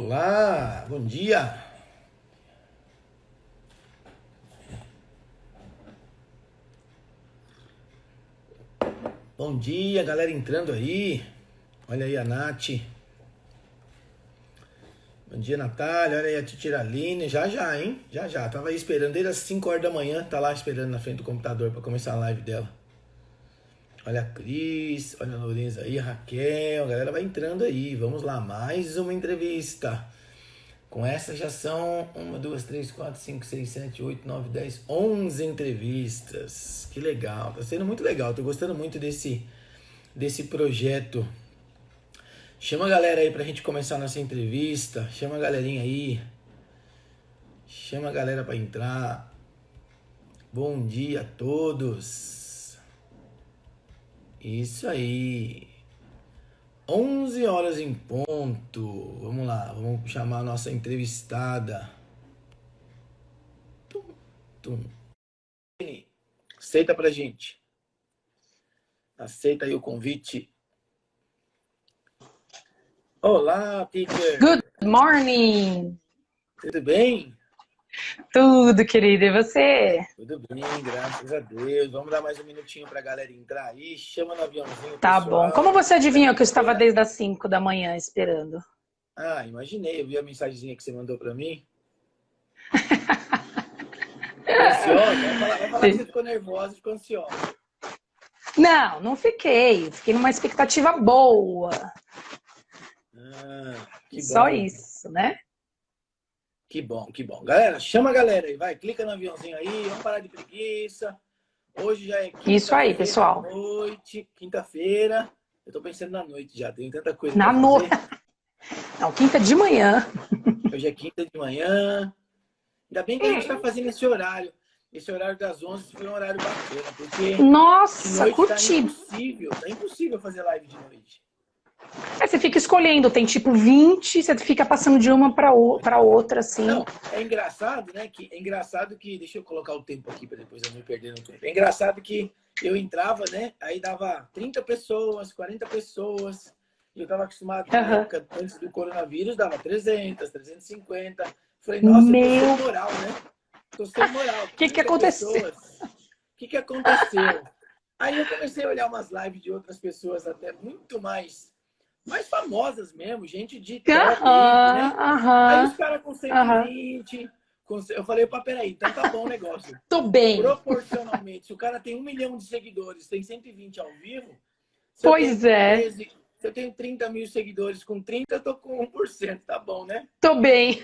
Olá, bom dia. Bom dia, galera entrando aí. Olha aí a Nath. Bom dia, Natália. Olha aí a Titiraline. Já, hein? Já. Tava aí esperando desde as 5 horas da manhã. Tá lá esperando na frente do computador pra começar a live dela. Olha a Cris. Olha a Lourença aí, a Raquel. A galera vai entrando aí. Vamos lá, mais uma entrevista. Com essa já são 1, 2, 3, 4, 5, 6, 7, 8, 9, 10, 11 entrevistas. Que legal, tá sendo muito legal. Tô gostando muito desse projeto. Chama a galera aí pra gente começar nossa entrevista. Chama a galerinha aí. Chama a galera pra entrar. Bom dia a todos. Isso aí. 11 horas em ponto. Vamos lá, vamos chamar a nossa entrevistada. Tum. Aceita pra gente. Aceita aí o convite. Olá, Peter. Good morning. Tudo bem? Tudo, querida. E você? Tudo bem, graças a Deus. Vamos dar mais um minutinho pra galera entrar aí. Chama no aviãozinho, Tá pessoal. bom. Como você adivinhou que eu estava desde as 5 da manhã esperando? Ah, imaginei. Eu vi a mensagenzinha que você mandou pra mim. Ficou ansiosa? Vai falar que você ficou nervosa e ficou ansiosa. Não fiquei. Fiquei numa expectativa boa. Que Só bom. isso, né? Que bom. Galera, chama a galera aí, vai. Clica no aviãozinho aí, vamos parar de preguiça. Hoje já é Isso aí, pessoal. Noite, quinta-feira. Eu tô pensando na noite já, tem tanta coisa Na pra noite. fazer. Não, quinta de manhã. Hoje é quinta de manhã. Ainda bem que a gente tá fazendo esse horário. Esse horário das 11 foi um horário bacana, porque Nossa, de noite curti. tá impossível fazer live de noite. Aí você fica escolhendo, tem tipo 20, você fica passando de uma para outra, assim. Não, é engraçado, né? Deixa eu colocar o tempo aqui para depois eu não me perder no tempo. É engraçado que eu entrava, né? Aí dava 30 pessoas, 40 pessoas. E eu tava acostumado na época, antes do coronavírus, dava 300, 350. Falei, nossa, eu tô sem moral, né? Tô sem moral. O que aconteceu? O que aconteceu? Aí eu comecei a olhar umas lives de outras pessoas até muito mais famosas mesmo, gente de top aí, né? Aí os caras com 120, eu falei, opa, peraí, então tá bom o negócio. Tô bem. Proporcionalmente, se o cara tem 1 milhão de seguidores, tem 120 ao vivo, se eu tenho 30 mil seguidores com 30, eu tô com 1%, tá bom, né? Tô bem.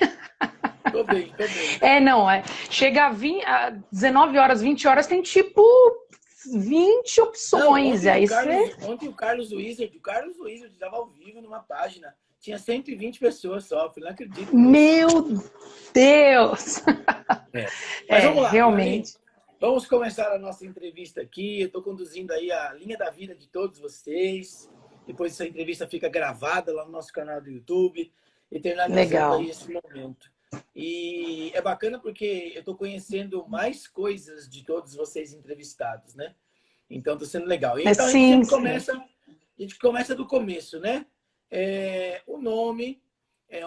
Tô bem. Chega a 19 horas, 20 horas, tem tipo 20 opções. Não, ontem o Carlos Wizard estava ao vivo numa página. Tinha 120 pessoas só. Eu não acredito. Meu Deus! Mas vamos lá, realmente. Vamos começar a nossa entrevista aqui. Eu estou conduzindo aí a linha da vida de todos vocês. Depois essa entrevista fica gravada lá no nosso canal do YouTube. Eternalizando aí esse momento. E é bacana porque eu estou conhecendo mais coisas de todos vocês entrevistados, né? Então está sendo legal. Então a gente começa do começo, né? O nome,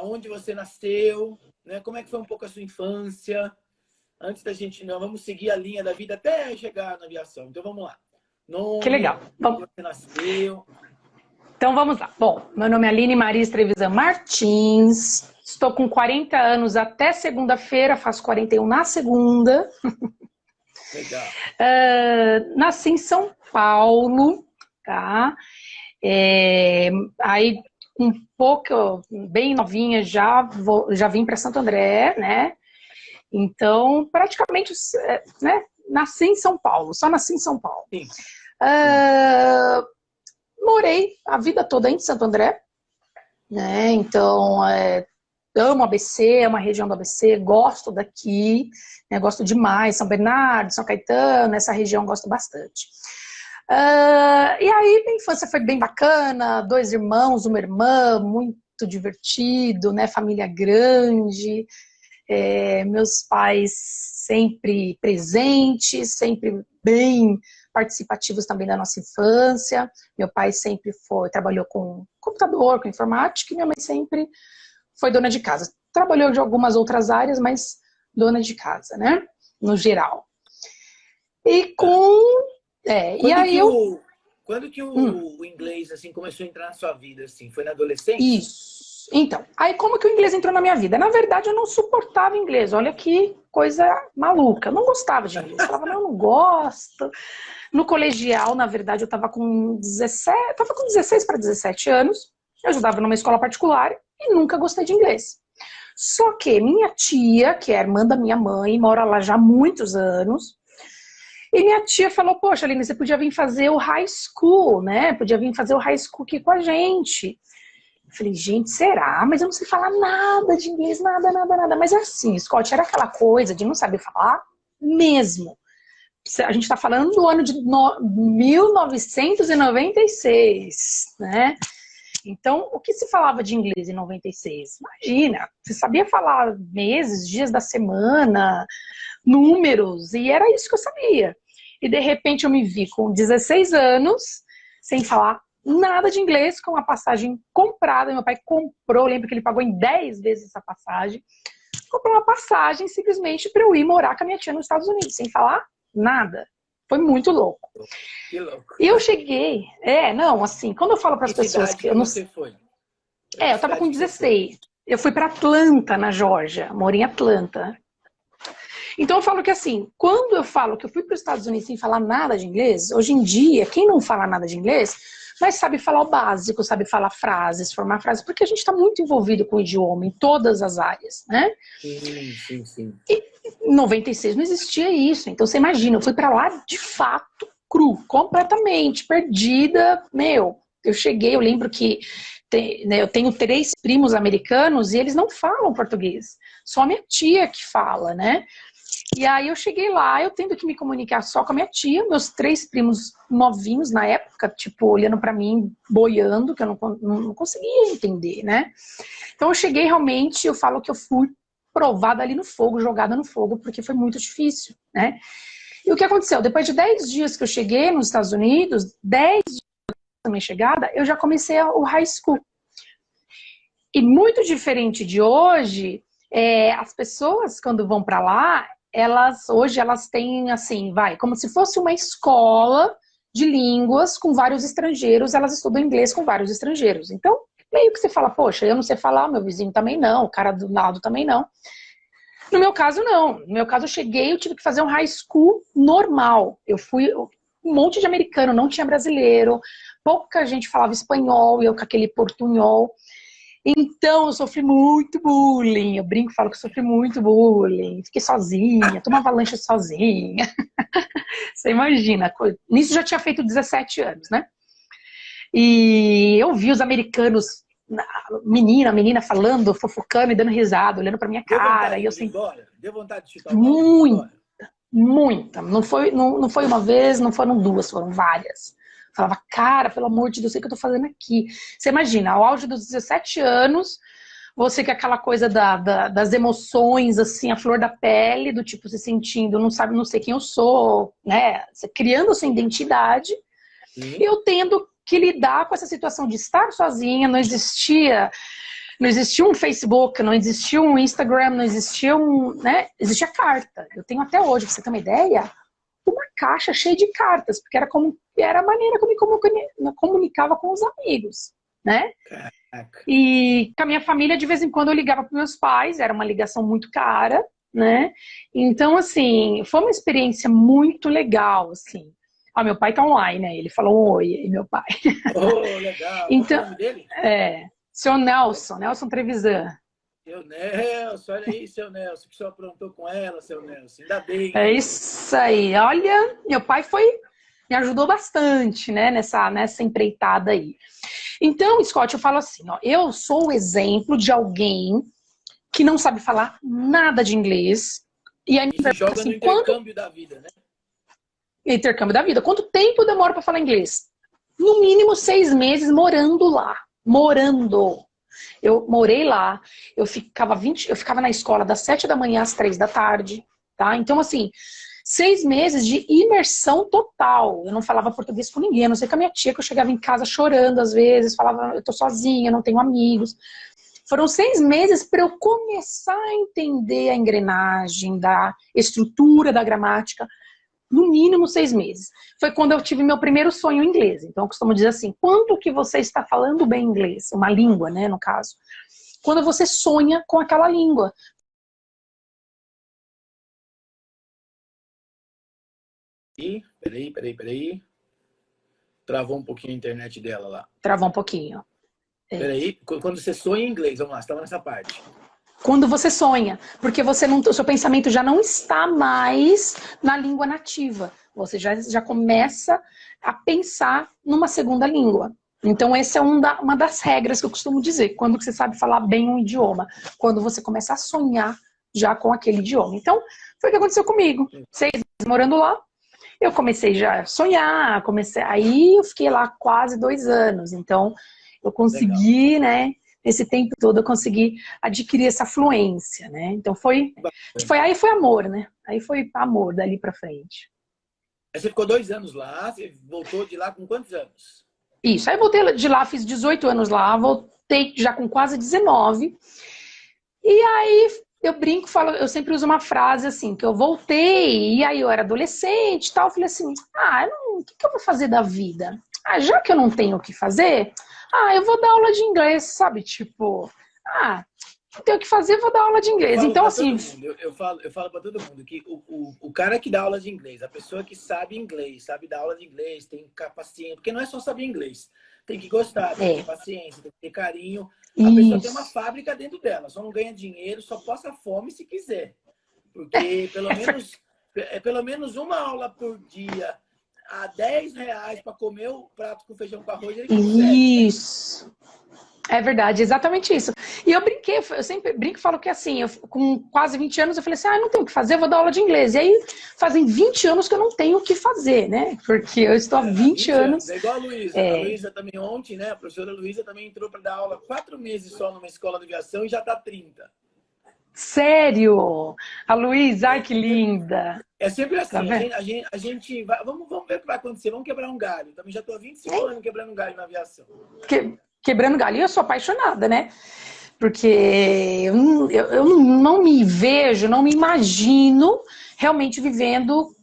onde você nasceu, né? Como é que foi um pouco a sua infância? Antes da gente, vamos seguir a linha da vida até chegar na aviação. Então vamos lá. Nome, que legal. Onde você nasceu? Então vamos lá. Bom, meu nome é Aline Maria Trevisan Martins. Estou com 40 anos até segunda-feira, faço 41 na segunda. Legal. Nasci em São Paulo, tá? Aí, um pouco, bem novinha, já vim para Santo André, né? Então, praticamente, né? Nasci em São Paulo, só nasci em São Paulo. Sim. Morei a vida toda em Santo André, né? Então, amo ABC, amo a região do ABC, gosto daqui, né? Gosto demais, São Bernardo, São Caetano, essa região gosto bastante. E aí, minha infância foi bem bacana, 2 irmãos, uma irmã, muito divertido, né? Família grande, meus pais sempre presentes, sempre bem participativos também da nossa infância. Meu pai sempre trabalhou com computador, com informática, e minha mãe sempre foi dona de casa. Trabalhou de algumas outras áreas, mas dona de casa, né? No geral. E e aí Quando que o inglês, assim, começou a entrar na sua vida, assim? Foi na adolescência? Isso. Então, aí como que o inglês entrou na minha vida? Na verdade, eu não suportava inglês. Olha que coisa maluca. Eu não gostava de inglês. Eu falava, não gosto. No colegial, na verdade, eu estava com 16 para 17 anos. Eu ajudava numa escola particular e nunca gostei de inglês. Só que minha tia, que é irmã da minha mãe, mora lá já há muitos anos. E minha tia falou, poxa, Aline, você podia vir fazer o high school, né? Podia vir fazer o high school aqui com a gente. Eu falei, gente, será? Mas eu não sei falar nada de inglês, nada. Mas é assim, Scott, era aquela coisa de não saber falar mesmo. A gente está falando do ano de 1996, né? Então, o que se falava de inglês em 96? Imagina, você sabia falar meses, dias da semana, números, e era isso que eu sabia. E de repente eu me vi com 16 anos, sem falar nada de inglês, com uma passagem comprada. Meu pai comprou, lembro que ele pagou em 10 vezes essa passagem. Comprou uma passagem simplesmente para eu ir morar com a minha tia nos Estados Unidos, sem falar nada. Foi muito louco. Que louco. E eu cheguei, assim, quando eu falo para as pessoas que eu não você foi? eu tava com 16. Eu fui para Atlanta, na Geórgia, morei em Atlanta. Então eu falo que assim, quando eu falo que eu fui para os Estados Unidos sem falar nada de inglês, hoje em dia, quem não fala nada de inglês, mas sabe falar o básico, sabe falar frases, formar frases, porque a gente está muito envolvido com o idioma em todas as áreas, né? Sim. E em 96 não existia isso. Então você imagina, eu fui para lá de fato cru, completamente perdida. Eu cheguei, eu lembro que eu tenho 3 primos americanos e eles não falam português. Só a minha tia que fala, né? E aí eu cheguei lá, eu tendo que me comunicar só com a minha tia, meus 3 primos novinhos na época, tipo, olhando pra mim, boiando, que eu não conseguia entender, né? Então eu cheguei realmente, eu falo que eu fui provada ali no fogo, jogada no fogo, porque foi muito difícil, né? E o que aconteceu? Depois de 10 dias que eu cheguei nos Estados Unidos, 10 dias da minha chegada, eu já comecei o high school. E muito diferente de hoje, as pessoas quando vão pra lá, hoje elas têm assim, como se fosse uma escola de línguas com vários estrangeiros, elas estudam inglês com vários estrangeiros. Então, meio que você fala, poxa, eu não sei falar, meu vizinho também não, o cara do lado também não. No meu caso, não. No meu caso, eu cheguei, eu tive que fazer um high school normal. Eu fui um monte de americano, não tinha brasileiro, pouca gente falava espanhol, e eu com aquele portunhol. Então, eu sofri muito bullying. Eu brinco, falo que eu sofri muito bullying. Fiquei sozinha, tomava lanche sozinha. Você imagina. Nisso já tinha feito 17 anos, né? E eu vi os americanos, menina falando, fofocando e dando risada, olhando pra minha cara. E eu assim, Deu vontade de chutar o balde? Muita. Não foi uma vez, não foram 2, foram várias. Falava, cara, pelo amor de Deus, o que eu tô fazendo aqui? Você imagina, ao auge dos 17 anos, você que é aquela coisa das emoções, assim, a flor da pele, do tipo, se sentindo, não sabe, não sei quem eu sou, né? Você criando a sua identidade, eu tendo que lidar com essa situação de estar sozinha, não existia um Facebook, não existia um Instagram, não existia existia carta. Eu tenho até hoje, pra você ter uma ideia, uma caixa cheia de cartas, porque era a maneira como eu me comunicava com os amigos, né? Caraca. E com a minha família, de vez em quando, eu ligava para meus pais, era uma ligação muito cara, né? Então, assim, foi uma experiência muito legal, assim. Meu pai tá online, né? Ele falou um oi, e meu pai. Oh, legal. Então, qual é o nome dele? Seu Nelson Trevisan. Seu Nelson, olha aí, seu Nelson, o que o senhor aprontou com ela, seu Nelson? Ainda bem. É isso aí. Olha, meu pai me ajudou bastante, né, nessa empreitada aí. Então, Scott, eu falo assim, eu sou o exemplo de alguém que não sabe falar nada de inglês. E aí, se joga assim, no intercâmbio da vida, né? Intercâmbio da vida. Quanto tempo demora para falar inglês? No mínimo 6 meses morando lá. Eu morei lá, eu ficava na escola das 7 da manhã às 3 da tarde, tá? Então, assim, 6 meses de imersão total. Eu não falava português com ninguém, a não ser com a minha tia, que eu chegava em casa chorando às vezes, falava, eu tô sozinha, não tenho amigos. Foram 6 meses para eu começar a entender a engrenagem da estrutura da gramática, no mínimo 6 meses. Foi quando eu tive meu primeiro sonho em inglês. Então, eu costumo dizer assim, quando que você está falando bem inglês? Uma língua, né, no caso. Quando você sonha com aquela língua. Peraí. Travou um pouquinho a internet dela lá. Travou um pouquinho. Peraí, quando você sonha em inglês, vamos lá, você estava nessa parte. Quando você sonha, porque você não, o seu pensamento já não está mais na língua nativa. Você já começa a pensar numa segunda língua. Então, essa é uma das regras que eu costumo dizer. Quando você sabe falar bem um idioma. Quando você começa a sonhar já com aquele idioma. Então, foi o que aconteceu comigo. 6 meses morando lá. Eu comecei já a sonhar. Aí eu fiquei lá quase 2 anos. Então, eu consegui, né? Nesse tempo todo eu consegui adquirir essa fluência, né? Então aí foi amor, né? Aí foi amor dali pra frente. Aí você ficou 2 anos lá, você voltou de lá com quantos anos? Isso, aí eu voltei de lá, fiz 18 anos lá, voltei já com quase 19. E aí eu brinco, eu sempre uso uma frase assim, que eu voltei, e aí eu era adolescente e tal, eu falei assim, o que eu vou fazer da vida? Já que eu não tenho o que fazer, eu vou dar aula de inglês, sabe? Tipo, não tenho o que fazer, vou dar aula de inglês. Então, assim... Eu falo pra todo mundo que o cara que dá aula de inglês, a pessoa que sabe inglês, sabe dar aula de inglês, tem paciência, porque não é só saber inglês, tem que gostar, tem que ter paciência, tem que ter carinho. A pessoa tem uma fábrica dentro dela, só não ganha dinheiro, só passa fome se quiser. Porque pelo menos uma aula por dia a R$10 para comer o prato com feijão com arroz, ele consegue. Isso. É verdade, exatamente isso. E eu brinquei, eu sempre brinco e falo que assim, com quase 20 anos, eu falei assim, não tenho o que fazer, vou dar aula de inglês. E aí, fazem 20 anos que eu não tenho o que fazer, né? Porque eu estou há 20 anos... É igual a Luísa. A Luísa também ontem, né? A professora Luísa também entrou para dar aula 4 meses só numa escola de aviação e já está 30. Sério? A Luísa, ai que linda. É sempre assim, tá a gente vai, vamos ver o que vai acontecer, vamos quebrar um galho. Também já estou há 25 anos quebrando um galho na aviação. Quebrando galho, eu sou apaixonada, né? Porque eu não me vejo, não me imagino realmente vivendo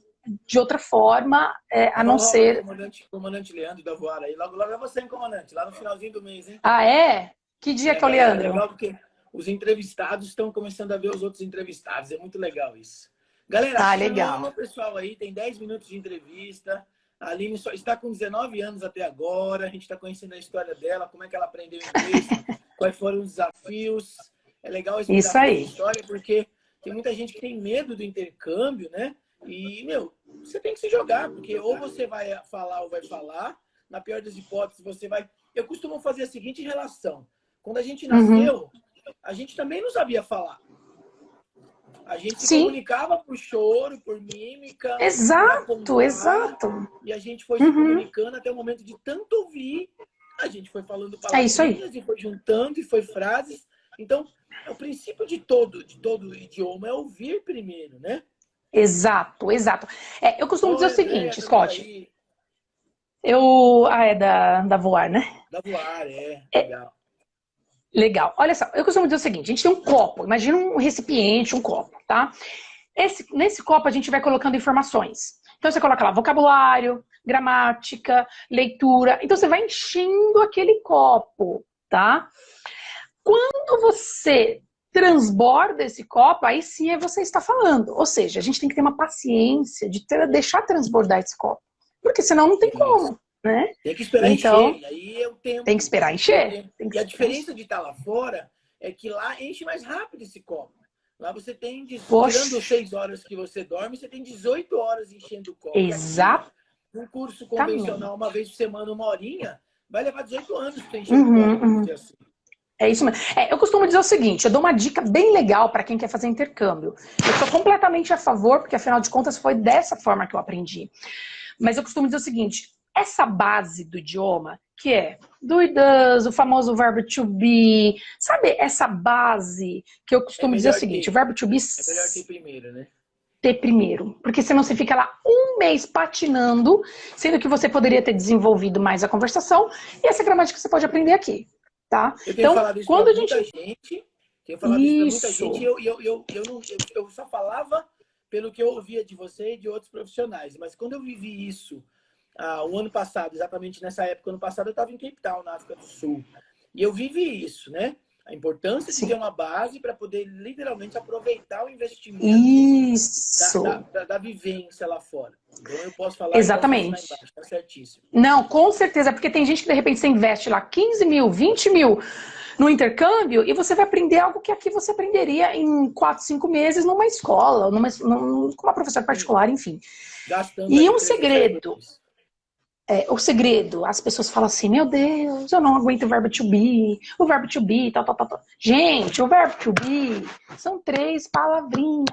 de outra forma, a não ser... Comandante Leandro da Voar aí. Logo é você, hein, comandante? Lá no finalzinho do mês, hein? É? Que dia que é o Leandro? É legal porque os entrevistados estão começando a ver os outros entrevistados. É muito legal isso. Galera, legal. O pessoal aí tem 10 minutos de entrevista. A Aline só está com 19 anos até agora. A gente está conhecendo a história dela, como é que ela aprendeu inglês, quais foram os desafios. É legal explicar a história, porque tem muita gente que tem medo do intercâmbio, né? E, você tem que se jogar, porque ou você vai falar ou vai falar. Na pior das hipóteses, você vai... Eu costumo fazer a seguinte relação. Quando a gente nasceu, a gente também não sabia falar. A gente se comunicava por choro, por mímica. Exato. E a gente foi se comunicando até o momento de tanto ouvir. A gente foi falando palavrinhas e foi juntando e foi frases. Então, o princípio de todo idioma é ouvir primeiro, né? Exato. Eu costumo dizer o seguinte, Scott. É da Voar, né? Da Voar, legal. Legal. Olha só, eu costumo dizer o seguinte, a gente tem um copo, imagina um recipiente, um copo, tá? Nesse copo a gente vai colocando informações. Então você coloca lá vocabulário, gramática, leitura. Então você vai enchendo aquele copo, tá? Quando você transborda esse copo, aí sim você está falando. Ou seja, a gente tem que ter uma paciência de deixar transbordar esse copo. Porque senão não tem como. Né? Tem que esperar encher. Aí é o tempo. Tem que esperar encher. E a diferença de estar lá fora é que lá enche mais rápido esse copo. Lá você tem, tirando 6 horas que você dorme, você tem 18 horas enchendo o copo. Exato. Um curso convencional, uma vez por semana, 1 horinha, vai levar 18 anos para encher o copo. Assim. É isso mesmo. Eu costumo dizer o seguinte, eu dou uma dica bem legal para quem quer fazer intercâmbio. Eu sou completamente a favor, porque afinal de contas foi dessa forma que eu aprendi. Mas eu costumo dizer o seguinte, essa base do idioma, que é do e does, o famoso verbo to be, sabe essa base que eu costumo dizer o seguinte, o verbo to be... É melhor ter primeiro, né? Ter primeiro, porque senão você fica lá 1 mês patinando, sendo que você poderia ter desenvolvido mais a conversação, e essa gramática você pode aprender aqui. tá? Eu tenho Então, falado isso quando para a gente... muita gente, tenho falado isso para muita Isso. gente e eu só falava pelo que eu ouvia de você e de outros profissionais. Mas quando eu vivi isso o ano passado, exatamente nessa época, ano passado, eu estava em Cape Town, na África do Sul. E eu vivi isso, né? A importância de ter Sim. uma base para poder literalmente aproveitar o investimento Isso. da vivência lá fora. Então eu posso falar e posso assinar Exatamente. embaixo, tá certíssimo. Não, com certeza, porque tem gente que de repente você investe lá 15 mil, 20 mil no intercâmbio e você vai aprender algo que aqui você aprenderia em 4, 5 meses numa escola, com uma professora particular, enfim. Gastando E ali um 300 reais por segredo, mês. o segredo, as pessoas falam assim, meu Deus, eu não aguento o verbo to be, tal, tal, tal, tal. Gente, o verbo to be são 3 palavrinhas.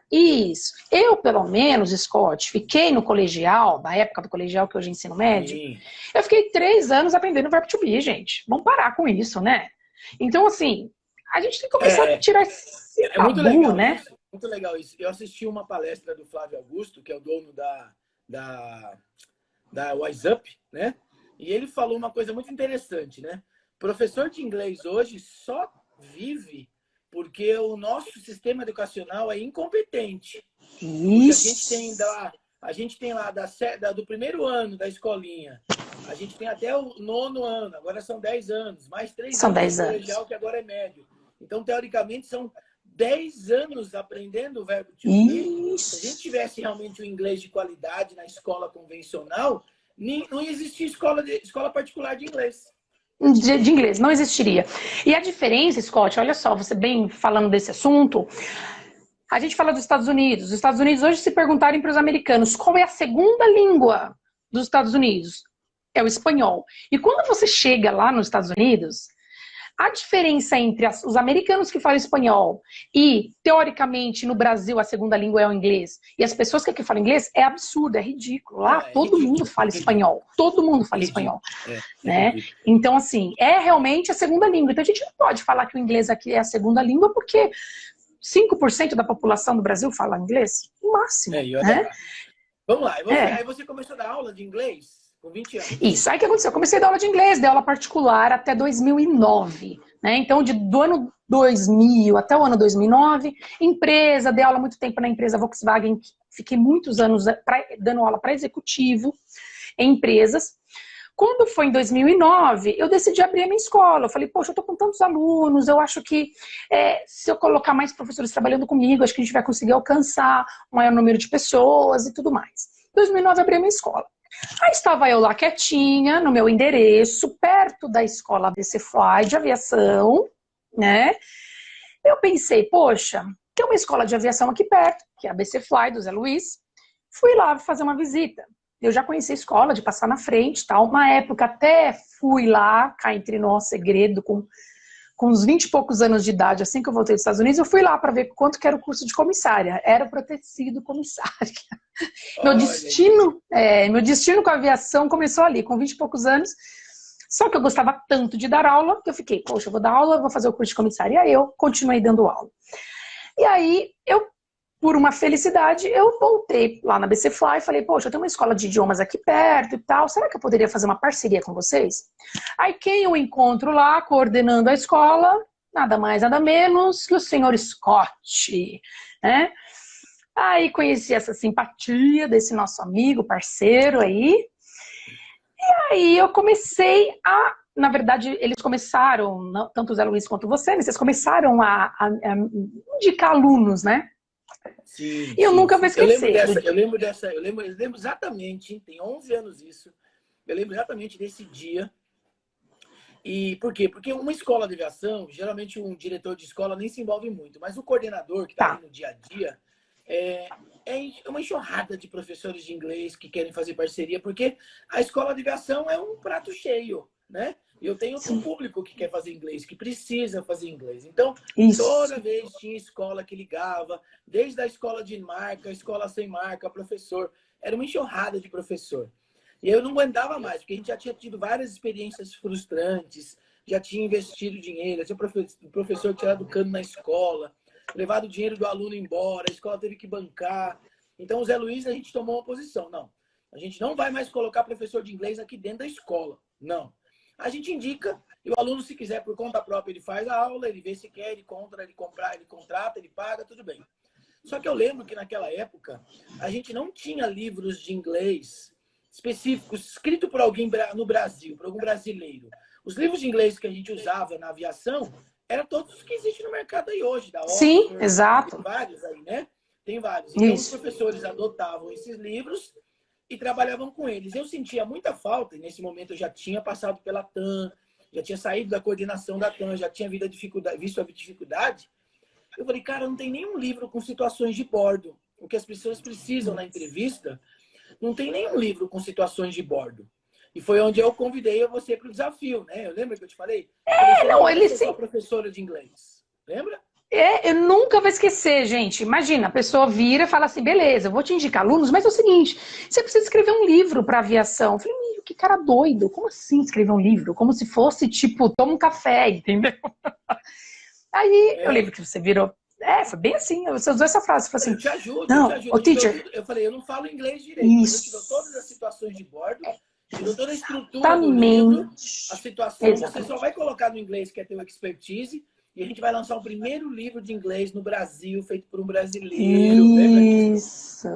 Is. Eu, pelo menos, Scott, fiquei no colegial, na época do colegial que hoje é ensino médio, Sim. eu fiquei 3 anos aprendendo o verbo to be, gente. Vamos parar com isso, né? Então, assim, a gente tem que começar a tirar esse É muito tabu, legal né? isso. Muito legal isso. Eu assisti uma palestra do Flávio Augusto, que é o dono da Wise Up, né? E ele falou uma coisa muito interessante, né? Professor de inglês hoje só vive porque o nosso sistema educacional é incompetente. Porque Isso. a gente tem lá do primeiro ano da escolinha, a gente tem até o 9º ano, agora são 10 anos, mais 3 São anos de 10 anos. colegial, que agora é médio. Então, teoricamente, são 10 anos aprendendo o verbo to be. Se a gente Isso. tivesse realmente o inglês de qualidade na escola convencional, não existia escola particular de inglês. De inglês, não existiria. E a diferença, Scott, olha só, você bem falando desse assunto, a gente fala dos Estados Unidos. Os Estados Unidos, hoje, se perguntarem para os americanos qual é a segunda língua dos Estados Unidos, é o espanhol. E quando você chega lá nos Estados Unidos, a diferença entre os americanos que falam espanhol e, teoricamente, no Brasil, a segunda língua é o inglês, e as pessoas que aqui falam inglês, é absurdo, é ridículo. Não, Lá é todo mundo ridículo. fala espanhol. Todo mundo É fala espanhol. ridículo. É Né? ridículo. Então, assim, é realmente a segunda língua. Então, a gente não pode falar que o inglês aqui é a segunda língua, porque 5% da população do Brasil fala inglês, no máximo, E olha né? lá. Vamos lá. É. Aí você começou a dar aula de inglês com 20 anos. Isso. Aí o que aconteceu? Eu comecei a dar aula de inglês, dei aula particular até 2009, né? Então, do ano 2000 até o ano 2009, empresa, dei aula muito tempo na empresa Volkswagen, fiquei muitos anos dando aula para executivo em empresas. Quando foi em 2009, eu decidi abrir a minha escola. Eu falei, poxa, eu tô com tantos alunos, eu acho que se eu colocar mais professores trabalhando comigo, acho que a gente vai conseguir alcançar um maior número de pessoas e tudo mais. Em 2009, eu abri a minha escola. Aí estava eu lá quietinha, no meu endereço, perto da escola ABC Fly de aviação, né? Eu pensei, poxa, tem uma escola de aviação aqui perto, que é a ABC Fly, do Zé Luiz. Fui lá fazer uma visita. Eu já conheci a escola, de passar na frente, tal. Uma época até fui lá, cá entre nós, segredo, com uns 20 e poucos anos de idade, assim que eu voltei dos Estados Unidos, eu fui lá para ver quanto que era o curso de comissária. Era para ter sido comissária. Meu destino com a aviação começou ali, com 20 e poucos anos. Só que eu gostava tanto de dar aula, que eu fiquei, poxa, eu vou dar aula, vou fazer o curso de comissária. E aí eu continuei dando aula. E aí, por uma felicidade, eu voltei lá na BC Fly e falei, poxa, eu tenho uma escola de idiomas aqui perto e tal, será que eu poderia fazer uma parceria com vocês? Aí quem eu encontro lá, coordenando a escola, nada mais, nada menos que o senhor Scott, né? Aí conheci essa simpatia desse nosso amigo, parceiro aí, e aí eu comecei na verdade, eles começaram, tanto o Zé Luiz quanto você, né, vocês começaram a indicar alunos, né? Sim, E eu sim, nunca vou sim. esquecer. Eu lembro exatamente, tem 11 anos isso. Eu lembro exatamente desse dia. E por quê? Porque uma escola de aviação, geralmente um diretor de escola nem se envolve muito, mas o coordenador que está ali Tá. no dia a dia é uma enxurrada de professores de inglês que querem fazer parceria, porque a escola de aviação é um prato cheio, né? E eu tenho outro público que quer fazer inglês, que precisa fazer inglês. Então, Isso. toda vez tinha escola que ligava, desde a escola de marca, a escola sem marca, professor. Era uma enxurrada de professor. E eu não aguentava mais, porque a gente já tinha tido várias experiências frustrantes, já tinha investido dinheiro, já tinha professor tirado cano na escola, levado o dinheiro do aluno embora, a escola teve que bancar. Então, o Zé Luiz, a gente tomou uma posição. Não, A gente não vai mais colocar professor de inglês aqui dentro da escola. Não. A gente indica, e o aluno, se quiser, por conta própria, ele faz a aula, ele vê se quer, ele compra, ele contrata, ele paga, tudo bem. Só que eu lembro que naquela época, a gente não tinha livros de inglês específicos, escritos por alguém no Brasil, por algum brasileiro. Os livros de inglês que a gente usava na aviação eram todos os que existem no mercado aí hoje. Da Sim, Oxford, exato. tem vários aí, né? Tem vários. Então, Isso. os professores adotavam esses livros e trabalhavam com eles. Eu sentia muita falta, e nesse momento eu já tinha passado pela TAM, já tinha saído da coordenação da TAM, já tinha visto a dificuldade. Eu falei, cara, não tem nenhum livro com situações de bordo. O que as pessoas precisam na entrevista, não tem nenhum livro com situações de bordo. E foi onde eu convidei você para o desafio, né? Eu lembro que eu te falei? Não, ele sim. Uma professora de inglês. Lembra? Eu nunca vou esquecer, gente. Imagina, a pessoa vira e fala assim, beleza, eu vou te indicar alunos, mas é o seguinte, você precisa escrever um livro para aviação. Eu falei, que cara doido, como assim escrever um livro? Como se fosse, tipo, toma um café, entendeu? Aí eu lembro que você virou. Foi bem assim, você usou essa frase. Você falou assim, eu te ajudo, não, eu te ajudo. Ô, teacher. Eu falei, eu não falo inglês direito, mas eu te dou todas as situações de bordo, te dou toda a estrutura do livro, a situação. Exatamente. Você só vai colocar no inglês, que é teu expertise, e a gente vai lançar o primeiro livro de inglês no Brasil, feito por um brasileiro.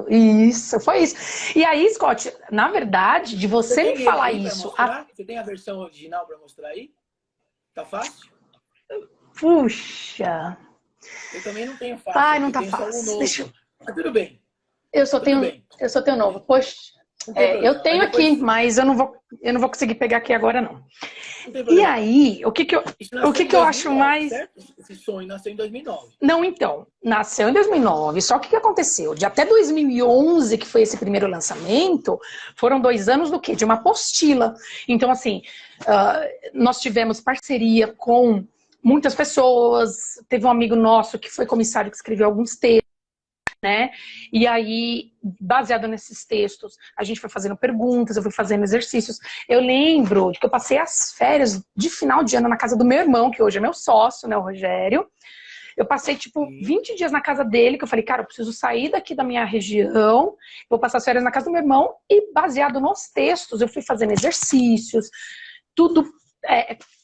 Isso, foi isso. E aí, Scott, na verdade, de você me falar isso... Você tem a versão original para mostrar aí? Tá fácil? Puxa... Eu também não tenho fácil. Ai, não tá fácil. Mas tudo bem. Eu só tenho novo. Poxa, eu tenho aqui, mas eu não vou conseguir pegar aqui agora, não. E aí, o que eu acho mais... Certo? Esse sonho nasceu em 2009. Não, então, nasceu em 2009, só que o que aconteceu? De até 2011, que foi esse primeiro lançamento, foram 2 anos do quê? De uma apostila. Então, assim, nós tivemos parceria com muitas pessoas, teve um amigo nosso que foi comissário que escreveu alguns textos, né? E aí, baseado nesses textos, a gente foi fazendo perguntas, eu fui fazendo exercícios. Eu lembro de que eu passei as férias de final de ano na casa do meu irmão, que hoje é meu sócio, né, o Rogério. Eu passei, tipo, 20 dias na casa dele, que eu falei, cara, eu preciso sair daqui da minha região, vou passar as férias na casa do meu irmão, e baseado nos textos, eu fui fazendo exercícios, tudo...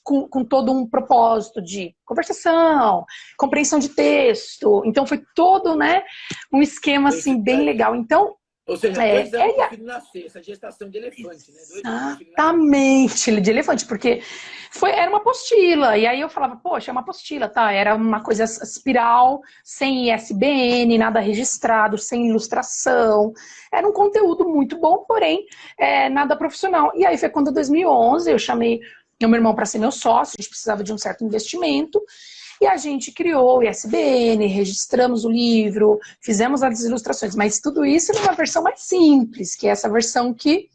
Com todo um propósito de conversação, compreensão de texto. Então, foi todo, né, um esquema, assim, bem legal. Então... Ou seja, 2 anos para o filho nascer, essa gestação de elefante, né? Exatamente, de elefante, porque era uma apostila. E aí eu falava, poxa, é uma apostila, tá? Era uma coisa espiral, sem ISBN, nada registrado, sem ilustração. Era um conteúdo muito bom, porém, nada profissional. E aí foi quando, em 2011, eu chamei meu irmão para ser meu sócio, a gente precisava de um certo investimento, e a gente criou o ISBN, registramos o livro, fizemos as ilustrações, mas tudo isso numa versão mais simples, que é essa versão que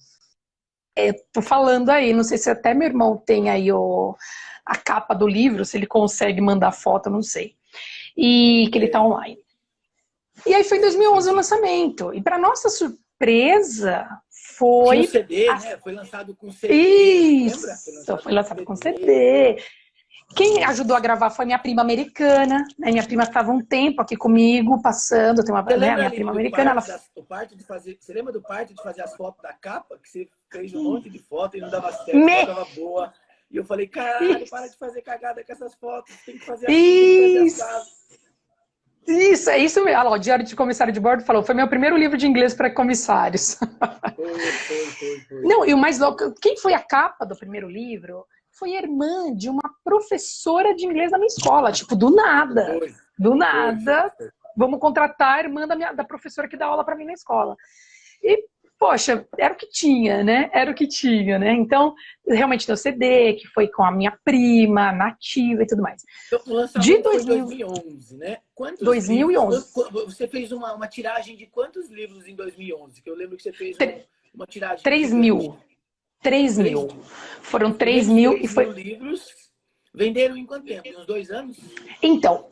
tô falando aí, não sei se até meu irmão tem aí a capa do livro, se ele consegue mandar foto, não sei, e que ele tá online. E aí foi em 2011 o lançamento, e para nossa surpresa... Foi... Tinha CD, né? Foi lançado com CD. Isso, foi lançado com CD. Quem ajudou a gravar foi minha prima americana. Né? Minha prima estava um tempo aqui comigo, passando. Tem uma minha prima americana. Você lembra do parto de fazer as fotos da capa? Que você fez um monte de foto e não dava certo, não dava boa. E eu falei, caralho, para de fazer cagada com essas fotos. Tem que fazer assim, tem que fazer assado. Isso, é isso mesmo. Olha lá, o Diário de Comissário de Bordo falou, foi meu primeiro livro de inglês para comissários. Foi. Não, e o mais louco, quem foi a capa do primeiro livro foi a irmã de uma professora de inglês da minha escola, tipo, do nada. Do nada, vamos contratar a irmã da professora que dá aula para mim na escola. E, poxa, era o que tinha, né? Então, realmente tem o CD, que foi com a minha prima, nativa e tudo mais. Então, o lançamento foi em 2011, né? 2011. Você fez uma tiragem de quantos livros em 2011? Que eu lembro que você fez uma tiragem... 3 mil. 3 mil. Foram 3 mil e foi... livros. Venderam em quanto tempo? Uns 2 anos? Então,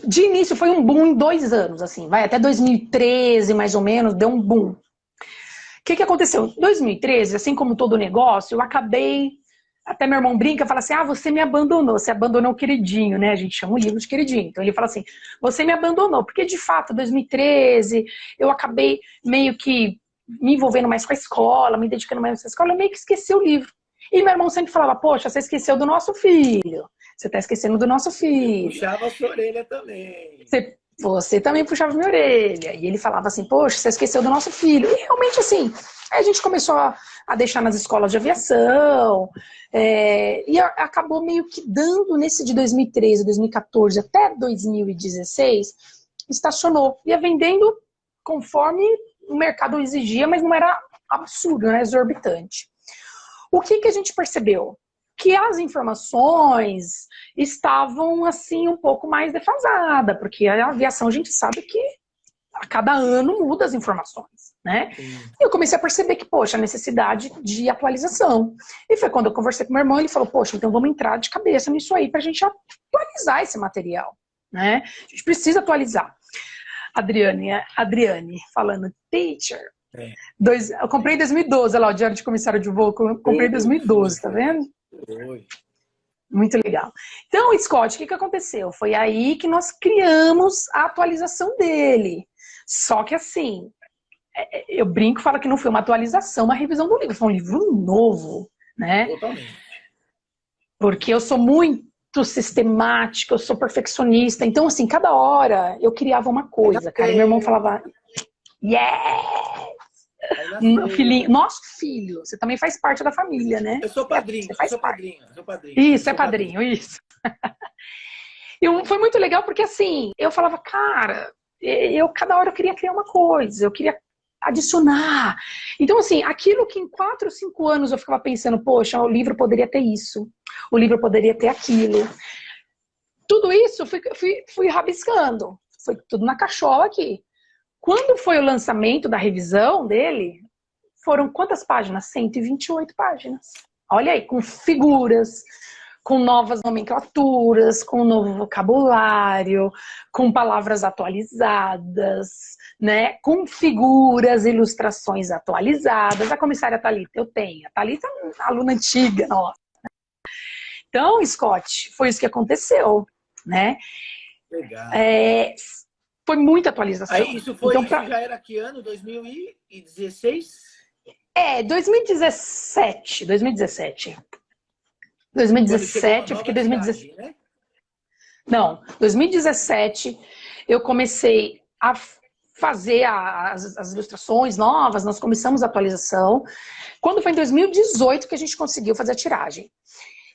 de início foi um boom em 2 anos, assim. Até 2013, mais ou menos, deu um boom. O que aconteceu? Em 2013, assim como todo negócio, eu acabei... Até meu irmão brinca e fala assim, você me abandonou, você abandonou o queridinho, né? A gente chama o livro de queridinho. Então ele fala assim, você me abandonou. Porque de fato, em 2013, eu acabei meio que me envolvendo mais com a escola, me dedicando mais à escola, eu meio que esqueci o livro. E meu irmão sempre falava, poxa, você esqueceu do nosso filho. Você tá esquecendo do nosso filho. Puxava a sua orelha também. Você também puxava minha orelha. E ele falava assim, poxa, você esqueceu do nosso filho. E realmente, assim, aí a gente começou a deixar nas escolas de aviação, e acabou meio que dando nesse de 2013, 2014 até 2016, estacionou. Ia vendendo conforme o mercado exigia, mas não era absurdo, não era exorbitante. O que a gente percebeu? Que as informações estavam, assim, um pouco mais defasadas, porque a aviação a gente sabe que a cada ano muda as informações, né? E eu comecei a perceber que, poxa, a necessidade de atualização. E foi quando eu conversei com meu irmão, ele falou, poxa, então vamos entrar de cabeça nisso aí pra gente atualizar esse material, né? A gente precisa atualizar. Adriane falando, teacher. Eu comprei em 2012, olha lá, o Diário de Comissário de Voo, comprei em 2012, tá vendo? Muito legal. Então, Scott, o que aconteceu? Foi aí que nós criamos a atualização dele. Só que assim, eu brinco e falo que não foi uma atualização, uma revisão do livro, foi um livro novo, né? Totalmente. Porque eu sou muito sistemática, eu sou perfeccionista, então assim, cada hora eu criava uma coisa, cara, e meu irmão falava, filhinho, nosso filho, você também faz parte da família, né? Eu sou padrinho, eu sou padrinho. Isso, é padrinho, isso. E foi muito legal porque assim, eu falava, cara, cada hora eu queria criar uma coisa, eu queria adicionar. Então assim, aquilo que em 4, 5 anos eu ficava pensando, poxa, o livro poderia ter isso, o livro poderia ter aquilo. Tudo isso fui rabiscando, foi tudo na cachola aqui. Quando foi o lançamento da revisão dele, foram quantas páginas? 128 páginas. Olha aí, com figuras, com novas nomenclaturas, com novo vocabulário, com palavras atualizadas, né? Com figuras, ilustrações atualizadas. A comissária Thalita, eu tenho. A Thalita é uma aluna antiga, nossa. Então, Scott, foi isso que aconteceu, né? Legal. Foi muita atualização. Aí isso foi, então, isso já era que ano? 2016? 2017. 2017, eu fiquei 2017. Né? Não, 2017 eu comecei a fazer as ilustrações novas, nós começamos a atualização. Quando foi em 2018 que a gente conseguiu fazer a tiragem.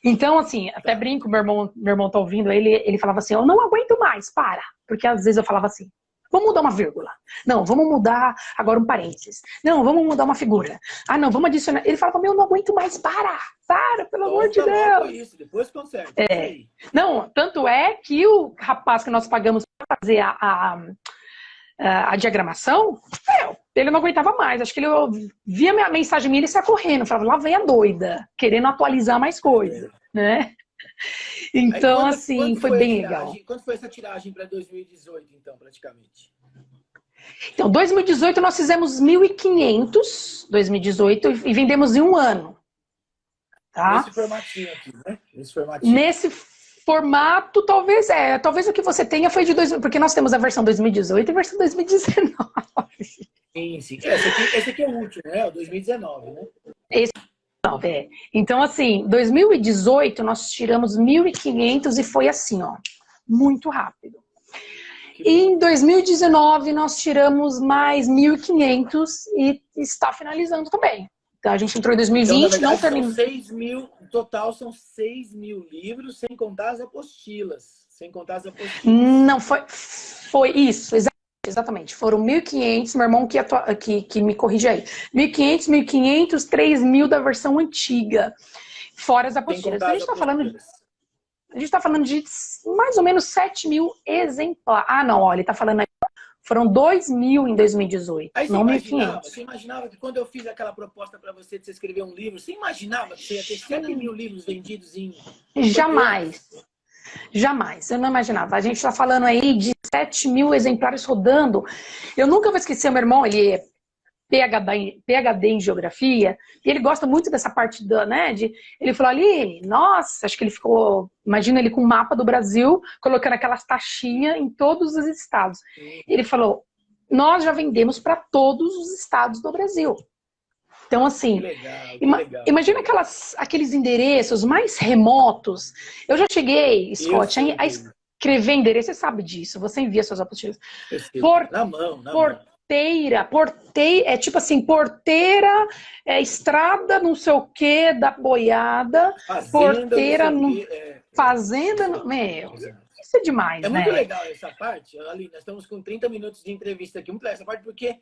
Então, assim, até brinco, meu irmão tá ouvindo, ele falava assim, eu não aguento mais, para. Porque às vezes eu falava assim, vamos mudar uma vírgula. Não, vamos mudar agora um parênteses. Não, vamos mudar uma figura. Ah, não, vamos adicionar. Ele falava, eu não aguento mais, para, pelo amor de Deus. Isso, depois conserta. Não, tanto é que o rapaz que nós pagamos para fazer a diagramação, ele não aguentava mais. Acho que ele via minha mensagem minha e saia correndo. Falava, lá vem a doida, querendo atualizar mais coisa, né? Então, assim, foi bem legal. Quanto foi essa tiragem para 2018, então, praticamente? Então, 2018 nós fizemos 1.500, 2018, e vendemos em um ano. Tá? Nesse formatinho aqui, né? Nesse formato, talvez o que você tenha foi de 2000, porque nós temos a versão 2018 e a versão 2019. Sim. Esse aqui é o último, né? O 2019, né? Então, assim, 2018 nós tiramos 1.500 e foi assim, ó, muito rápido. E em 2019 nós tiramos mais 1.500 e está finalizando também. Então a gente entrou em 2020, então, não terminou. São 6 mil, no total são 6 mil livros, sem contar as apostilas. Não, foi isso, exatamente. Foram 1.500, meu irmão que me corrige aí. 1.500, 1.500, 3.000 da versão antiga. Fora as apostilas. Então, a gente está falando de mais ou menos 7.000 exemplares. Ah, não, olha, ele está falando aí. Foram 2.000 em 2018, aí não 1.500. Você imaginava que quando eu fiz aquela proposta para você de você escrever um livro, você imaginava que você ia ter 7.000 livros vendidos em... Jamais. Eu não imaginava. A gente está falando aí de 7.000 exemplares rodando. Eu nunca vou esquecer, meu irmão, ele é PhD em geografia, e ele gosta muito dessa parte ele falou, Aline, nossa, acho que ele ficou, imagina ele com o mapa do Brasil, colocando aquelas taxinhas em todos os estados. Ele falou, nós já vendemos para todos os estados do Brasil. Então, assim, que legal. Imagina aqueles endereços mais remotos. Eu já cheguei, Scott, a escrever endereço, você sabe disso, você envia suas apostilas. Na mão. Porteira, é tipo assim, porteira, estrada, não sei o quê, da boiada, porteira, fazenda, meu, isso é demais, né? É muito legal essa parte, Ali, nós estamos com 30 minutos de entrevista aqui, muito legal essa parte, porque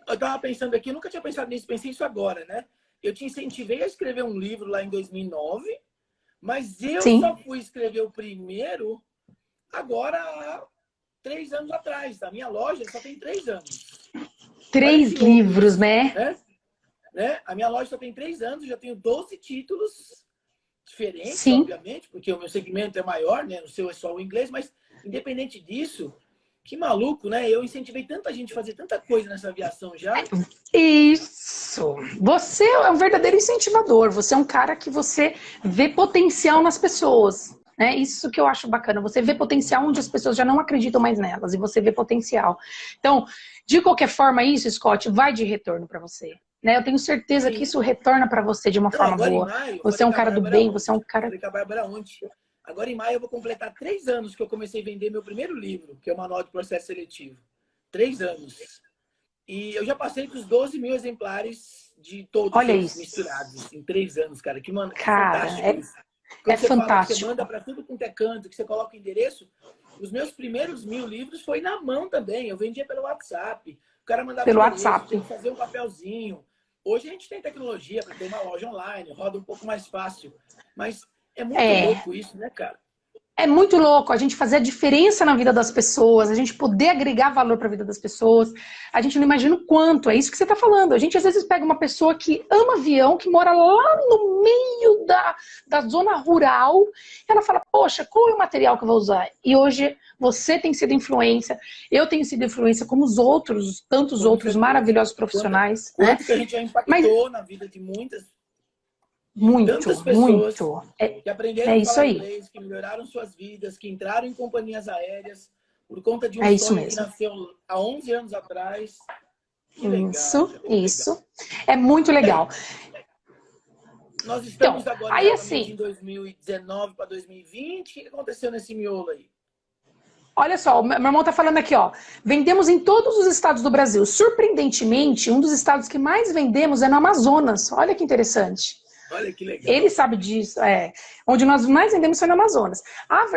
eu tava pensando aqui, eu nunca tinha pensado nisso, pensei isso agora, né? Eu te incentivei a escrever um livro lá em 2009, mas eu só fui escrever o primeiro agora há 3 anos atrás. A minha loja só tem 3 anos. 3 livros, né? A minha loja só tem 3 anos, já tenho 12 títulos diferentes, obviamente, porque o meu segmento é maior, né? O seu é só o inglês, mas independente disso, que maluco, né? Eu incentivei tanta gente a fazer tanta coisa nessa aviação já. Isso! Você é um verdadeiro incentivador. Você é um cara que você vê potencial nas pessoas. Né? Isso que eu acho bacana. Você vê potencial onde as pessoas já não acreditam mais nelas. E você vê potencial. Então, de qualquer forma, isso, Scott, vai de retorno para você. Né? Eu tenho certeza que isso retorna para você de uma forma boa. Maio, você é um cara do bem, você é um cara... Agora, em maio, eu vou completar 3 anos que eu comecei a vender meu primeiro livro, que é o Manual de Processo Seletivo. 3 anos. E eu já passei dos 12 mil exemplares de todos eles misturados em 3 anos, cara. Que fantástico isso. Quando você fantástico. Fala que você manda para tudo quanto é canto, que você coloca o endereço, os meus primeiros 1000 livros foi na mão também. Eu vendia pelo WhatsApp. O cara mandava pelo WhatsApp. Tinha que fazer um papelzinho. Hoje a gente tem tecnologia para ter uma loja online, roda um pouco mais fácil. Mas é muito louco isso, né, cara? É muito louco a gente fazer a diferença na vida das pessoas, a gente poder agregar valor para a vida das pessoas. A gente não imagina o quanto, é isso que você está falando. A gente às vezes pega uma pessoa que ama avião, que mora lá no meio da zona rural, e ela fala, poxa, qual é o material que eu vou usar? E hoje você tem sido influência, eu tenho sido influência, como os outros, tantos outros maravilhosos profissionais. Quanto que a gente já impactou na vida de muitas Tantas pessoas que aprenderam a falar inglês, que melhoraram suas vidas, que entraram em companhias aéreas por conta de um sonho que nasceu há 11 anos atrás. Que legal, isso. É muito legal. Nós estamos agora em 2019 para 2020. O que aconteceu nesse miolo aí? Olha só, meu irmão tá falando aqui, ó. Vendemos em todos os estados do Brasil. Surpreendentemente, um dos estados que mais vendemos é no Amazonas. Olha que interessante. Olha que legal. Ele sabe disso, Onde nós mais vendemos foi no Amazonas.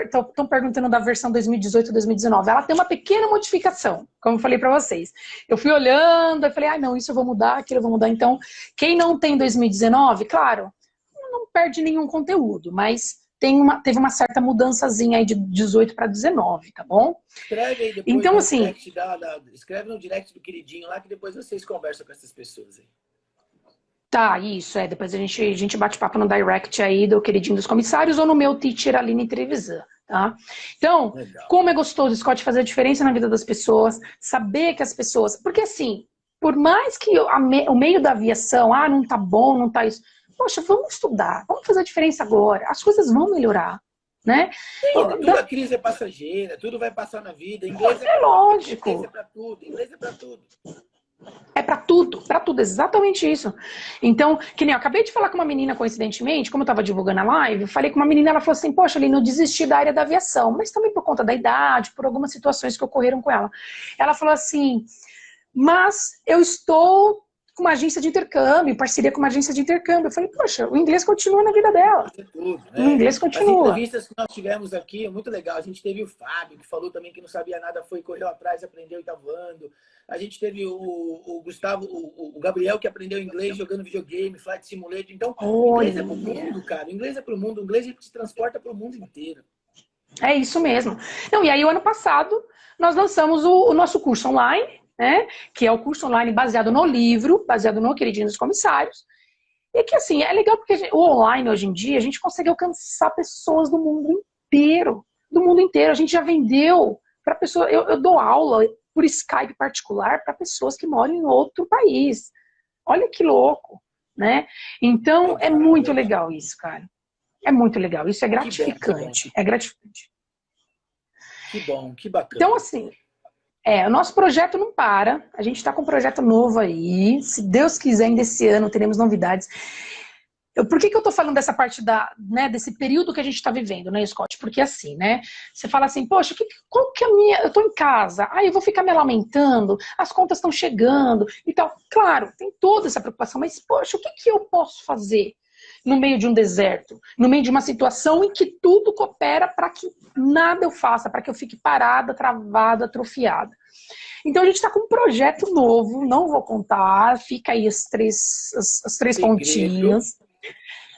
Estão perguntando da versão 2018-2019. Ela tem uma pequena modificação, como eu falei para vocês. Eu fui olhando, eu falei, não, isso eu vou mudar, aquilo eu vou mudar. Então, quem não tem 2019, claro, não perde nenhum conteúdo, mas teve uma certa mudançazinha aí de 18 para 19, tá bom? Escreve aí depois então, assim, escreve no direct do queridinho lá, que depois vocês conversam com essas pessoas aí. Tá, isso, depois a gente bate papo no direct aí do queridinho dos comissários ou no meu Teacher Aline Trevisan, tá? Então, como é gostoso, Scott, fazer a diferença na vida das pessoas, saber que as pessoas... Porque assim, por mais que o meio da aviação, não tá bom, não tá isso... Poxa, vamos estudar, vamos fazer a diferença agora, as coisas vão melhorar, né? Toda crise é passageira, tudo vai passar na vida, inglês lógico. Inglês é pra tudo, inglês é pra tudo. É pra tudo, exatamente isso. Então, que nem eu acabei de falar com uma menina, coincidentemente, como eu tava divulgando a live, eu falei com uma menina, ela falou assim, poxa, Aline, eu desisti da área da aviação, mas também por conta da idade, por algumas situações que ocorreram com ela. Ela falou assim, mas eu estou com uma agência de intercâmbio, parceria com uma agência de intercâmbio. Eu falei, poxa, o inglês continua na vida dela. O inglês continua. As entrevistas que nós tivemos aqui é muito legal. A gente teve o Fábio, que falou também que não sabia nada, correu atrás, aprendeu e tá voando. A gente teve o Gustavo, o Gabriel, que aprendeu inglês jogando videogame, Flight Simulator. Então, o inglês é pro mundo, cara. O inglês é pro mundo. O inglês te transporta pro mundo inteiro. É isso mesmo. Não, e aí, o ano passado, nós lançamos o nosso curso online, né? Que é o curso online baseado no livro, baseado no Queridinho dos Comissários. E que, assim, é legal porque o online, hoje em dia, a gente consegue alcançar pessoas do mundo inteiro. Do mundo inteiro. A gente já vendeu para pessoas... Eu dou aula por Skype particular para pessoas que moram em outro país. Olha que louco, né? Então, é muito legal isso, cara. É muito legal. Isso é gratificante. É gratificante. Que bom, que bacana. Então, assim... O nosso projeto não para. A gente está com um projeto novo aí. Se Deus quiser, ainda esse ano teremos novidades. Por que eu tô falando dessa parte desse período que a gente está vivendo, né, Scott? Porque assim, né? Você fala assim, poxa, qual que é a minha... Eu tô em casa, eu vou ficar me lamentando, as contas estão chegando e tal. Claro, tem toda essa preocupação, mas, poxa, o que eu posso fazer no meio de um deserto? No meio de uma situação em que tudo coopera para que nada eu faça, para que eu fique parada, travada, atrofiada. Então a gente está com um projeto novo, não vou contar, fica aí as três pontinhas.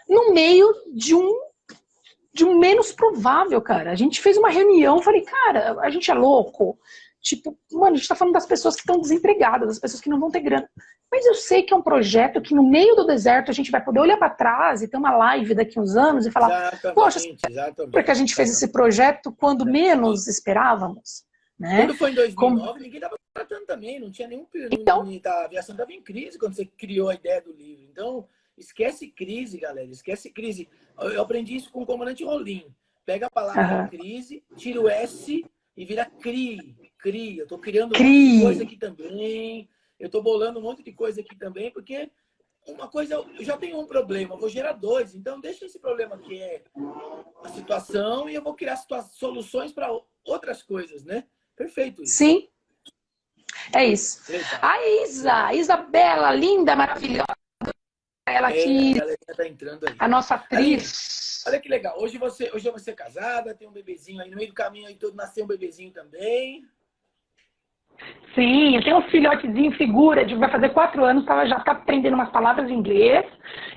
No meio de um menos provável, cara. A gente fez uma reunião, falei, cara, a gente é louco. Tipo, mano, a gente tá falando das pessoas que estão desempregadas, das pessoas que não vão ter grana. Mas eu sei que é um projeto que no meio do deserto a gente vai poder olhar para trás e ter uma live daqui uns anos e falar, poxa, porque a gente fez esse projeto quando menos esperávamos. Né? Quando foi em 2009, ninguém estava tratando também, não tinha nenhum... Então, a aviação estava em crise quando você criou a ideia do livro. Então... Esquece crise, galera. Esquece crise. Eu aprendi isso com o comandante Rolim. Pega a palavra crise, tira o S e vira CRI. CRI. Eu tô criando um monte de coisa aqui também. Eu tô bolando um monte de coisa aqui também, porque uma coisa... Eu já tenho um problema, eu vou gerar dois. Então, deixa esse problema que é a situação e eu vou criar soluções para outras coisas, né? Perfeito isso. Sim. É isso. A Isabela, linda, maravilhosa. Ela aqui, tá entrando aí. a nossa atriz. Olha que legal. Hoje você é casada, tem um bebezinho aí no meio do caminho, aí todo nasceu um bebezinho também. Sim, eu tenho um filhotezinho, figura, vai fazer 4 anos, já está aprendendo umas palavras em inglês.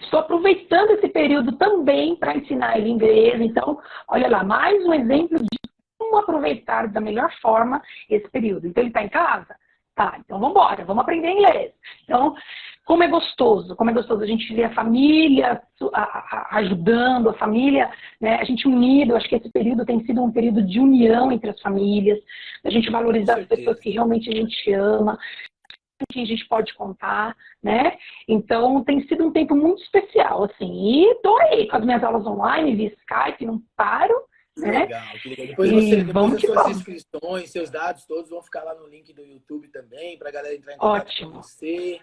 Estou aproveitando esse período também para ensinar ele inglês. Então, olha lá, mais um exemplo de como aproveitar da melhor forma esse período. Então, ele está em casa? Tá, então vamos embora, vamos aprender inglês. Então, como é gostoso a gente ver a família ajudando, a família, né, a gente unido. Acho que esse período tem sido um período de união entre as famílias, a gente valorizar as pessoas que realmente a gente ama, com quem a gente pode contar, né? Então, tem sido um tempo muito especial, assim. E tô aí com as minhas aulas online, via Skype, não paro. Né? Legal, que legal. Depois as suas inscrições, seus dados todos vão ficar lá no link do YouTube também, para a galera entrar em contato com você.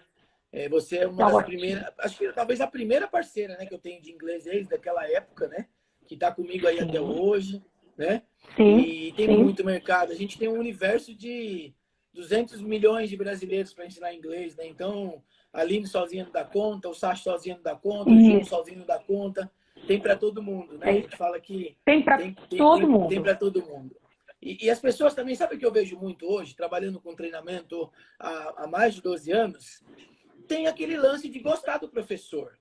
Você é uma das primeiras, acho que talvez a primeira parceira, né, que eu tenho de inglês desde daquela época, né? Que está comigo aí até hoje, né? E tem muito mercado. A gente tem um universo de 200 milhões de brasileiros para ensinar inglês, né? Então, a Aline sozinha não dá conta, o Sacha sozinho não dá conta, o Gil sozinho não dá conta. Tem para todo mundo, né? A gente fala que tem para todo mundo. Tem para todo mundo. E as pessoas também, sabe o que eu vejo muito hoje, trabalhando com treinamento há mais de 12 anos? Tem aquele lance de gostar do professor.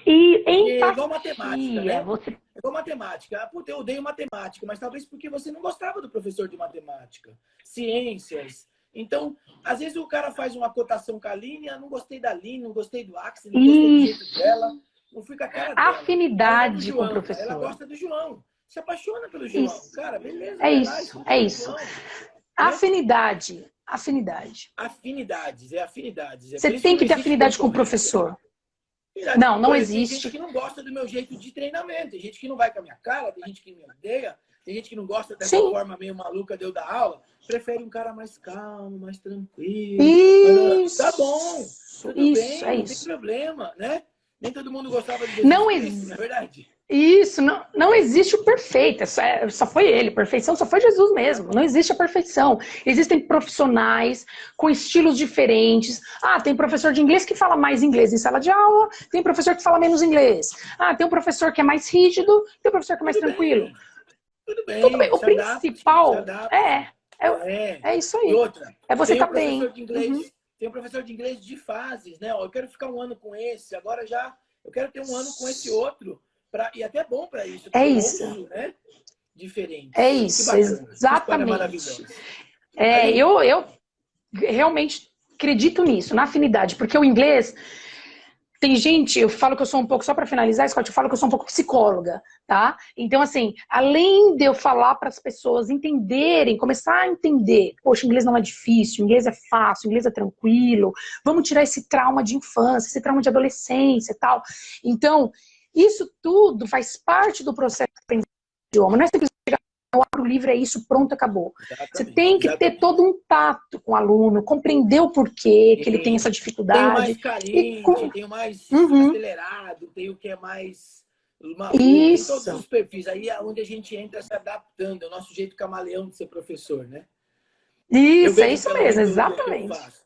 E é igual matemática, né? É igual matemática. Puta, eu odeio matemática, mas talvez porque você não gostava do professor de matemática. Ciências. Então, às vezes o cara faz uma cotação com a Aline, não gostei da Aline, não gostei do Axel, não gostei do jeito dela. Não fica a cara dela. Afinidade com o professor. Ela gosta do João. Se apaixona pelo João. Cara, beleza. É isso. Afinidade. Afinidades. Você tem que ter afinidade com o professor. Não existe. Tem gente que não gosta do meu jeito de treinamento. Tem gente que não vai com a minha cara, tem gente que me odeia, tem gente que não gosta dessa forma meio maluca de eu dar aula. Prefere um cara mais calmo, mais tranquilo. Isso. Tá bom. Tudo bem, não tem problema, né? Nem todo mundo gostava de Jesus não Cristo, não é verdade? Isso, não existe o perfeito, só foi ele, perfeição só foi Jesus mesmo, não existe a perfeição. Existem profissionais com estilos diferentes. Tem professor de inglês que fala mais inglês em sala de aula, tem professor que fala menos inglês. Tem um professor que é mais rígido, tem um professor que é mais tranquilo. Tudo bem. O principal é isso aí. E outra, é você estar bem. Tem um professor de inglês de fases, né? Eu quero ficar um ano com esse, agora eu quero ter um ano com esse outro. E até bom para isso. Isso. Né? Diferente. É isso, exatamente. Eu realmente acredito nisso, na afinidade, porque o inglês... Tem gente, eu falo que eu sou um pouco, só para finalizar, Scott, eu falo que eu sou um pouco psicóloga, tá? Então, assim, além de eu falar para as pessoas entenderem, começar a entender, poxa, inglês não é difícil, inglês é fácil, inglês é tranquilo, vamos tirar esse trauma de infância, esse trauma de adolescência e tal. Então, isso tudo faz parte do processo de aprendizagem do idioma. Não é simplesmente chegar abro o livro, é isso, pronto, acabou. Você Exatamente, tem que ter exatamente. todo um tato com o aluno, compreender o porquê que ele tem essa Tenho mais dificuldade. carente, tenho mais Uhum. acelerado, tenho o que é mais maluco, tem todos Isso, os perfis. Aí é onde a gente entra se adaptando, é o nosso jeito camaleão de ser professor, né? Eu isso, é vejo isso pela mesmo, mentoria que eu exatamente. faço.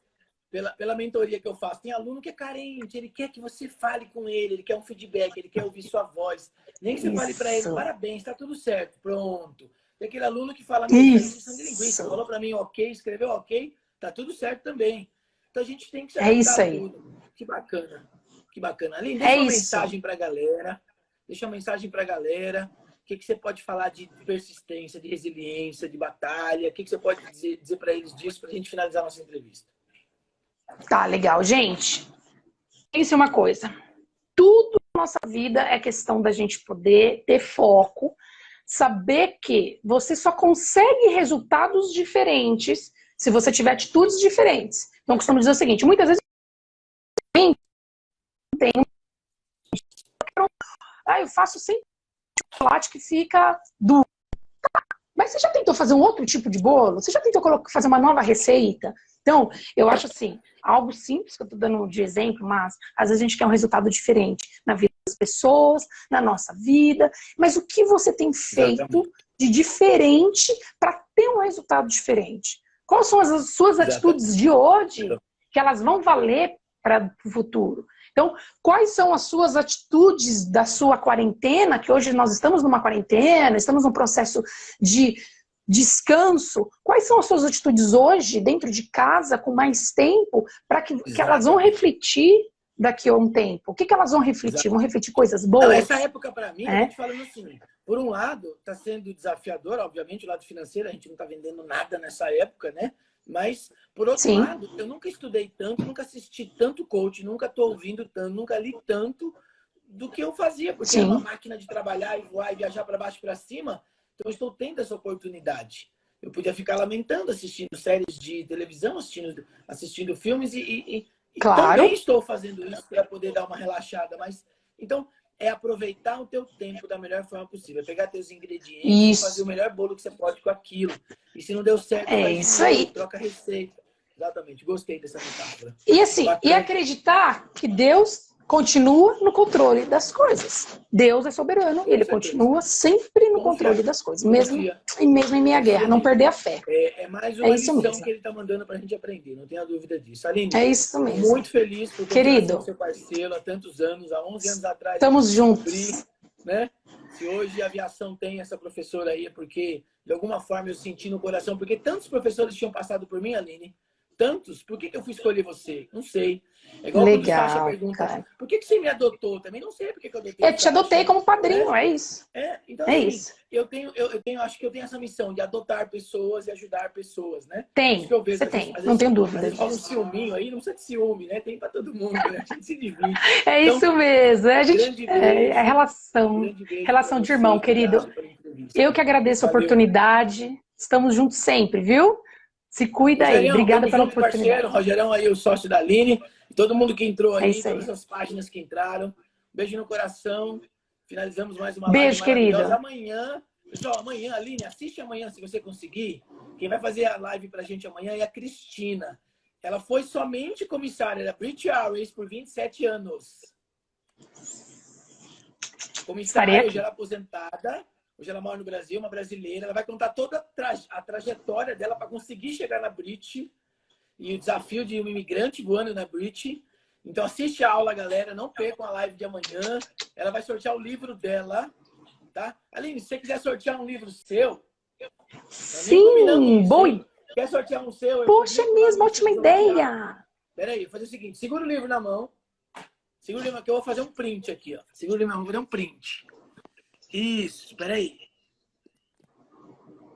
Pela mentoria que eu faço, tem aluno que é carente, ele quer que você fale com ele quer um feedback, ele quer ouvir sua voz. Nem que você fale para ele, Isso, parabéns, está tudo certo, pronto. Tem aquele aluno que fala, meu, isso aí vocês são de linguiça, isso, falou para mim ok, escreveu ok, tá tudo certo também. Então a gente tem que se é adaptar isso a aí, tudo. Que bacana, que bacana. Aline, é deixa uma isso. mensagem para a galera, deixa uma mensagem para a galera. O que você pode falar de persistência, de resiliência, de batalha? O que você pode dizer para eles disso para a gente finalizar nossa entrevista? Tá, legal. Gente, pense uma coisa. Tudo na nossa vida é questão da gente poder ter foco, saber que você só consegue resultados diferentes se você tiver atitudes diferentes. Então, eu costumo dizer o seguinte, muitas vezes eu faço sempre chocolate que fica duro. Mas você já tentou fazer um outro tipo de bolo? Você já tentou fazer uma nova receita? Então, eu acho assim, algo simples que eu estou dando de exemplo, mas às vezes a gente quer um resultado diferente na vida das pessoas, na nossa vida. Mas o que você tem feito Exatamente. de diferente para ter um resultado diferente? Quais são as suas atitudes Exatamente. de hoje que elas vão valer para o futuro? Então, quais são as suas atitudes da sua quarentena, que hoje nós estamos numa quarentena, estamos num processo de descanso. Quais são as suas atitudes hoje, dentro de casa, com mais tempo, para que elas vão Exatamente. refletir daqui a um tempo? O que elas vão refletir? Vão Exatamente. refletir coisas Não, boas? essa época, para mim, eu tô É? te falando assim, por um lado, está sendo desafiador, obviamente, o lado financeiro, a gente não está vendendo nada nessa época, né? Mas, por outro Sim. lado, eu nunca estudei tanto, nunca assisti tanto coach, nunca estou ouvindo tanto, nunca li tanto do que eu fazia, porque era uma Sim. máquina de trabalhar e voar e viajar para baixo e para cima. Então, eu estou tendo essa oportunidade. Eu podia ficar lamentando assistindo séries de televisão, assistindo filmes e também Claro. estou fazendo isso para poder dar uma relaxada. Mas então é aproveitar o teu tempo da melhor forma possível, é pegar teus ingredientes e fazer o Isso. melhor bolo que você pode com aquilo. E se não deu certo, É faz de isso novo, aí. troca a receita. Exatamente, gostei dessa metáfora. E assim, e Bacana. acreditar que Deus continua no controle das coisas. Deus é soberano e Com ele certeza. continua sempre no controle Confiar. das coisas, Confia. mesmo em meia guerra, Confia não nele. perder a fé. É mais É uma isso lição que mesmo. ele está mandando para a gente aprender, não tenha dúvida disso. Aline, É isso estou mesmo. muito feliz por continuar sendo Querido, seu parceiro há tantos anos. Há 11 anos atrás eu te estamos descobri, juntos. né? Se hoje a aviação tem essa professora aí, é porque de alguma forma eu senti no coração, porque tantos professores tinham passado por mim, Aline, tantos, por que eu fui escolher você? Não sei. É igual quando o Sacha Legal, pergunta, cara. por que você me adotou? Também não sei por que eu adotei o Eu te adotei Sacha, como né? padrinho, é isso. Então É assim, isso. acho que eu tenho essa missão de adotar pessoas e ajudar pessoas, né? Isso que Tem, eu vejo, você tem, às não vezes, tenho às dúvida vezes rola um disso. ciúminho aí, não precisa de ciúme, né? Tem para todo mundo, né? A gente se divide. É Então, isso mesmo. A gente, é um relação, grande beijo para relação de você, irmão, querido. obrigado pela entrevista. Eu que agradeço a Valeu. oportunidade. Estamos juntos sempre, viu? Se cuida aí. Rogerião, Obrigada tamo pela junto, parceiro. oportunidade. Rogerão aí, o sócio da Aline. Todo mundo que entrou É aí, isso todas aí. as páginas que entraram. Beijo no coração. Finalizamos mais uma live Beijo, maravilhosa. querido. Amanhã, pessoal, amanhã, Aline, assiste amanhã se você conseguir. Quem vai fazer a live pra gente amanhã é a Cristina. Ela foi somente comissária da British Airways por 27 anos. Estarei Comissária, hoje aqui. ela é aposentada. Hoje ela mora no Brasil, uma brasileira. Ela vai contar toda a trajetória dela para conseguir chegar na British e o desafio de um imigrante voando na British. Então assiste a aula, galera. Não percam a live de amanhã. Ela vai sortear o livro dela, tá? Aline, se você quiser sortear um livro seu, nós nem combinamos Sim, isso, hein? boi. Quer sortear um seu? Eu Poxa, é publico lá no mesmo, meu ótima Instituto Mundial. ideia. Pera aí, vou fazer o seguinte. Segura o livro na mão. Segura o livro aqui, eu vou fazer um print aqui, ó. Segura o livro na mão, vou fazer um print. Isso, espera aí.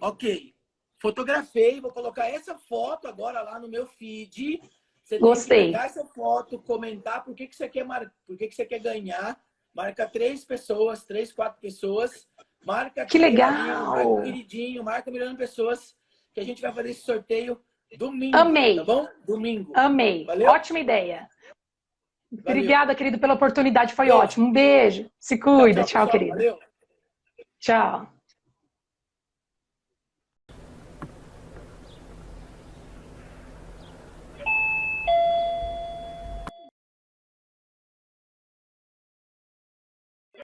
Ok. Fotografei, vou colocar essa foto agora lá no meu feed. Você tem que Gostei. pegar essa foto, comentar por que você quer por que você quer ganhar. Marca 3 pessoas, 3, 4 pessoas. Marca Que Queiradinho, marca o legal. queridinho, marca milhão de pessoas que a gente vai fazer esse sorteio domingo, Amei. tá bom? Domingo. Amei. Valeu? Ótima ideia. Valeu. Obrigada, querido, pela oportunidade. Foi Beijo. ótimo. Um beijo. Se Tchau, cuida. tchau, Tchau, pessoal. querido. Valeu. Tchau.